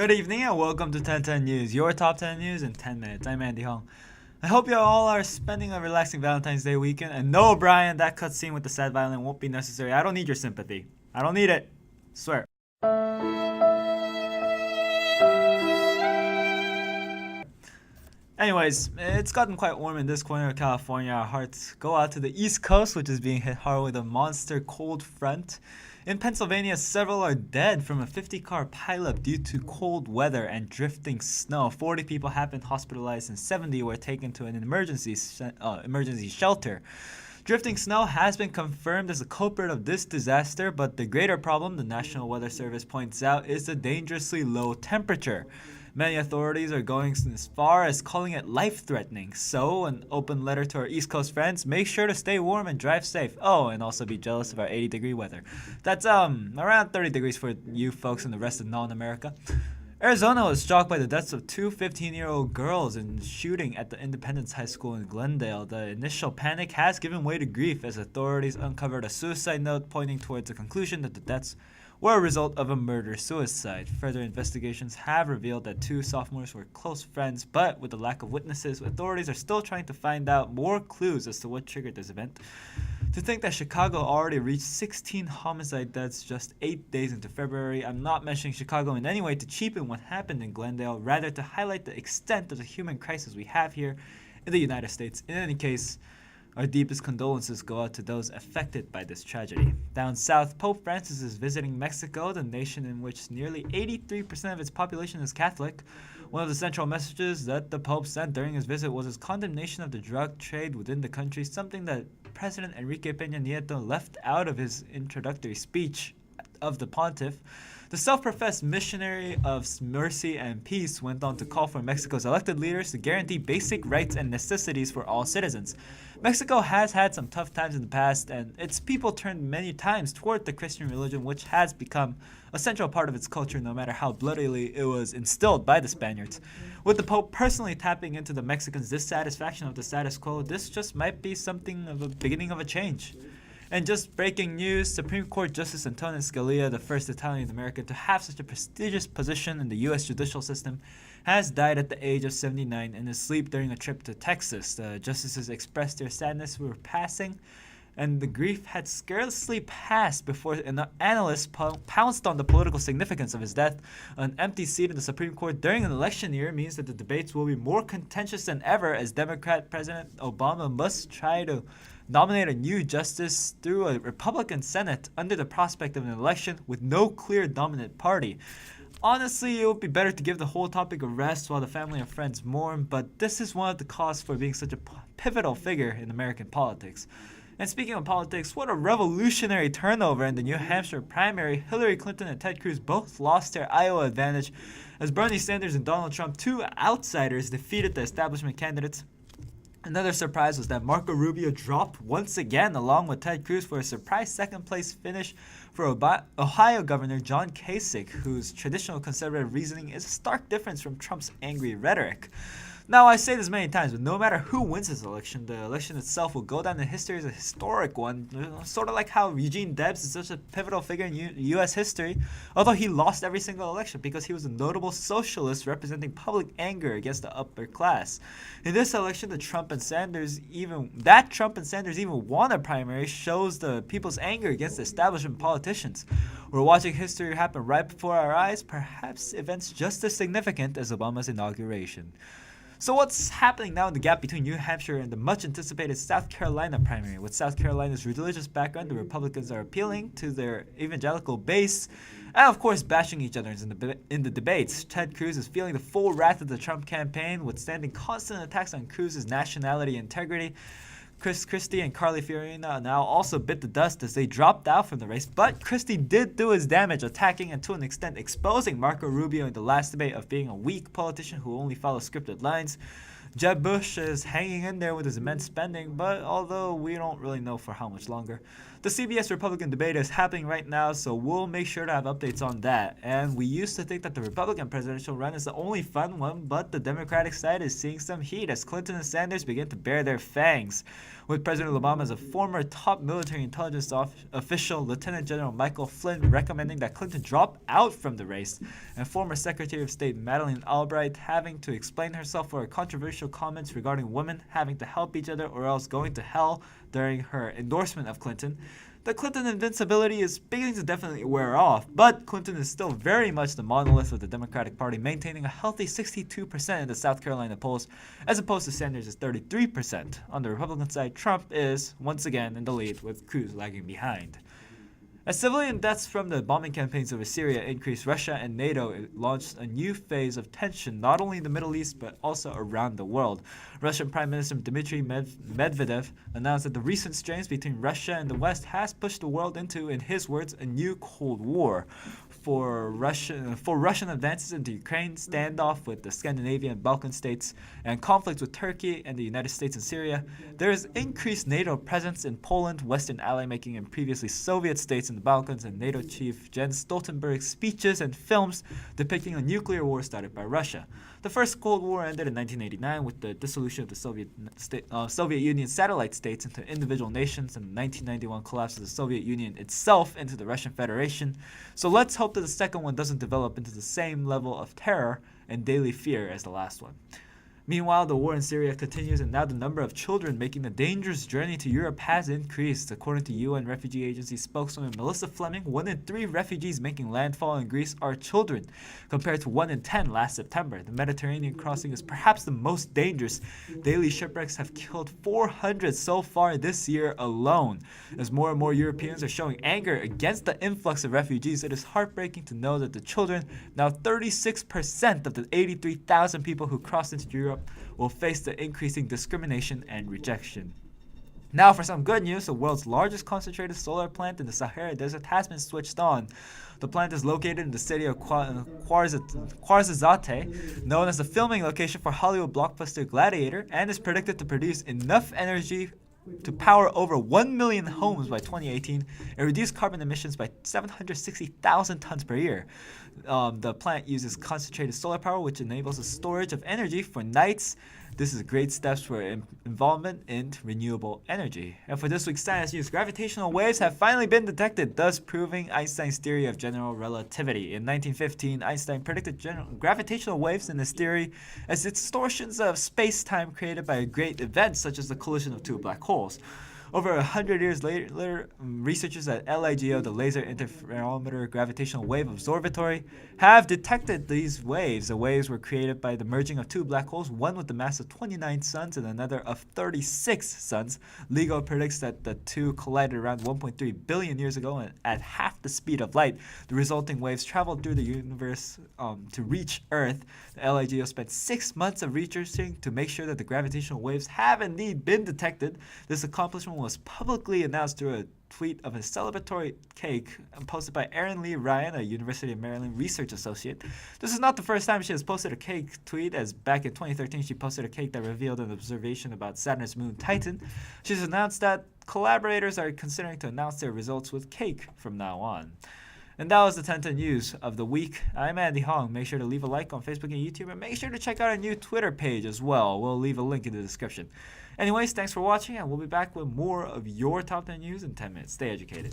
Good evening and welcome to 1010 News, your top 10 news in 10 minutes. I'm Andy Hong. I hope you all are spending a relaxing Valentine's Day weekend. And no, Brian, that cutscene with the sad violin won't be necessary. I don't need your sympathy. I don't need it. Swear. Anyways, it's gotten quite warm in this corner of California. Our hearts go out to the East Coast, which is being hit hard with a monster cold front. In Pennsylvania, several are dead from a 50-car pileup due to cold weather and drifting snow. 40 people have been hospitalized and 70 were taken to an emergency shelter. Drifting snow has been confirmed as the culprit of this disaster, but the greater problem, the National Weather Service points out, is the dangerously low temperature. Many authorities are going as far as calling it life-threatening. So, an open letter to our East Coast friends, make sure to stay warm and drive safe. Oh, and also be jealous of our 80-degree weather. That's around 30 degrees for you folks in the rest of non-America. Arizona was shocked by the deaths of two 15-year-old girls in shooting at the Independence High School in Glendale. The initial panic has given way to grief as authorities uncovered a suicide note pointing towards the conclusion that the deaths were a result of a murder-suicide. Further investigations have revealed that two sophomores were close friends, but with the lack of witnesses, authorities are still trying to find out more clues as to what triggered this event. To think that Chicago already reached 16 homicide deaths just 8 days into February, I'm not mentioning Chicago in any way to cheapen what happened in Glendale, rather to highlight the extent of the human crisis we have here in the United States. In any case, our deepest condolences go out to those affected by this tragedy. Down south, Pope Francis is visiting Mexico, the nation in which nearly 83% of its population is Catholic. One of the central messages that the Pope sent during his visit was his condemnation of the drug trade within the country, something that President Enrique Peña Nieto left out of his introductory speech of the pontiff. The self-professed missionary of mercy and peace went on to call for Mexico's elected leaders to guarantee basic rights and necessities for all citizens. Mexico has had some tough times in the past, and its people turned many times toward the Christian religion, which has become a central part of its culture no matter how bloodily it was instilled by the Spaniards. With the Pope personally tapping into the Mexicans' dissatisfaction of the status quo, this just might be something of a beginning of a change. And just breaking news, Supreme Court Justice Antonin Scalia, the first Italian-American to have such a prestigious position in the U.S. judicial system, has died at the age of 79 in his sleep during a trip to Texas. The justices expressed their sadness with passing, and the grief had scarcely passed before an analyst pounced on the political significance of his death. An empty seat in the Supreme Court during an election year means that the debates will be more contentious than ever, as Democrat President Obama must try to nominate a new justice through a Republican Senate under the prospect of an election with no clear dominant party. Honestly, it would be better to give the whole topic a rest while the family and friends mourn, but this is one of the causes for being such a pivotal figure in American politics. And speaking of politics, what a revolutionary turnover in the New Hampshire primary. Hillary Clinton and Ted Cruz both lost their Iowa advantage as Bernie Sanders and Donald Trump, two outsiders, defeated the establishment candidates. Another surprise was that Marco Rubio dropped once again along with Ted Cruz for a surprise second-place finish for Ohio Governor John Kasich, whose traditional conservative reasoning is a stark difference from Trump's angry rhetoric. Now, I say this many times, but no matter who wins this election, the election itself will go down in history as a historic one, sort of like how Eugene Debs is such a pivotal figure in U.S. history, although he lost every single election because he was a notable socialist representing public anger against the upper class. In this election, Trump and Sanders even won a primary shows the people's anger against the establishment politicians. We're watching history happen right before our eyes, perhaps events just as significant as Obama's inauguration. So what's happening now in the gap between New Hampshire and the much-anticipated South Carolina primary? With South Carolina's religious background, the Republicans are appealing to their evangelical base and, of course, bashing each other in the debates. Ted Cruz is feeling the full wrath of the Trump campaign, withstanding constant attacks on Cruz's nationality and integrity. Chris Christie and Carly Fiorina now also bit the dust as they dropped out from the race, but Christie did do his damage, attacking and to an extent exposing Marco Rubio in the last debate of being a weak politician who only follows scripted lines. Jeb Bush is hanging in there with his immense spending, but although we don't really know for how much longer. The CBS Republican debate is happening right now, so we'll make sure to have updates on that. And we used to think that the Republican presidential run is the only fun one, but the Democratic side is seeing some heat as Clinton and Sanders begin to bare their fangs. With President Obama as a former top military intelligence official, Lieutenant General Michael Flynn recommending that Clinton drop out from the race, and former Secretary of State Madeleine Albright having to explain herself for her controversial comments regarding women having to help each other or else going to hell during her endorsement of Clinton. The Clinton invincibility is beginning to definitely wear off, but Clinton is still very much the monolith of the Democratic Party, maintaining a healthy 62% in the South Carolina polls, as opposed to Sanders' 33%. On the Republican side, Trump is, once again, in the lead, with Cruz lagging behind. As civilian deaths from the bombing campaigns over Syria increased, Russia and NATO launched a new phase of tension not only in the Middle East but also around the world. Russian Prime Minister Dmitry Medvedev announced that the recent strains between Russia and the West has pushed the world into, in his words, a new Cold War. For Russian advances into Ukraine, standoff with the Scandinavian and Balkan states, and conflicts with Turkey and the United States in Syria, there is increased NATO presence in Poland, Western ally-making in previously Soviet states in the Balkans, and NATO chief Jens Stoltenberg's speeches and films depicting a nuclear war started by Russia. The first Cold War ended in 1989 with the dissolution of the Soviet Union satellite states into individual nations and the 1991 collapse of the Soviet Union itself into the Russian Federation. So let's hope that the second one doesn't develop into the same level of terror and daily fear as the last one. Meanwhile, the war in Syria continues, and now the number of children making the dangerous journey to Europe has increased. According to UN Refugee Agency spokeswoman Melissa Fleming, 1 in 3 refugees making landfall in Greece are children, compared to 1 in 10 last September. The Mediterranean crossing is perhaps the most dangerous. Daily shipwrecks have killed 400 so far this year alone. As more and more Europeans are showing anger against the influx of refugees, it is heartbreaking to know that the children, now 36% of the 83,000 people who crossed into Europe, will face the increasing discrimination and rejection. Now for some good news, the world's largest concentrated solar plant in the Sahara Desert has been switched on. The plant is located in the city of Ouarzazate, known as the filming location for Hollywood blockbuster Gladiator, and is predicted to produce enough energy to power over 1 million homes by 2018 and reduce carbon emissions by 760,000 tons per year. The plant uses concentrated solar power, which enables the storage of energy for nights. This is great steps for involvement in renewable energy. And for this week's science news, gravitational waves have finally been detected, thus proving Einstein's theory of general relativity. In 1915, Einstein predicted gravitational waves in his theory as distortions of space-time created by a great event such as the collision of two black holes. Over 100 years later, researchers at LIGO, the Laser Interferometer Gravitational Wave Observatory, have detected these waves. The waves were created by the merging of two black holes, one with the mass of 29 suns and another of 36 suns. LIGO predicts that the two collided around 1.3 billion years ago and at half the speed of light. The resulting waves traveled through the universe to reach Earth. The LIGO spent 6 months of researching to make sure that the gravitational waves have indeed been detected. This accomplishment was publicly announced through a tweet of a celebratory cake posted by Erin Lee Ryan, a University of Maryland research associate. This is not the first time she has posted a cake tweet, as back in 2013 she posted a cake that revealed an observation about Saturn's moon Titan. She's announced that collaborators are considering to announce their results with cake from now on. And that was the Ten10 news of the week. I'm Andy Hong. Make sure to leave a like on Facebook and YouTube, and make sure to check out our new Twitter page as well. We'll leave a link in the description. Anyways, thanks for watching, and we'll be back with more of your top 10 news in 10 minutes. Stay educated.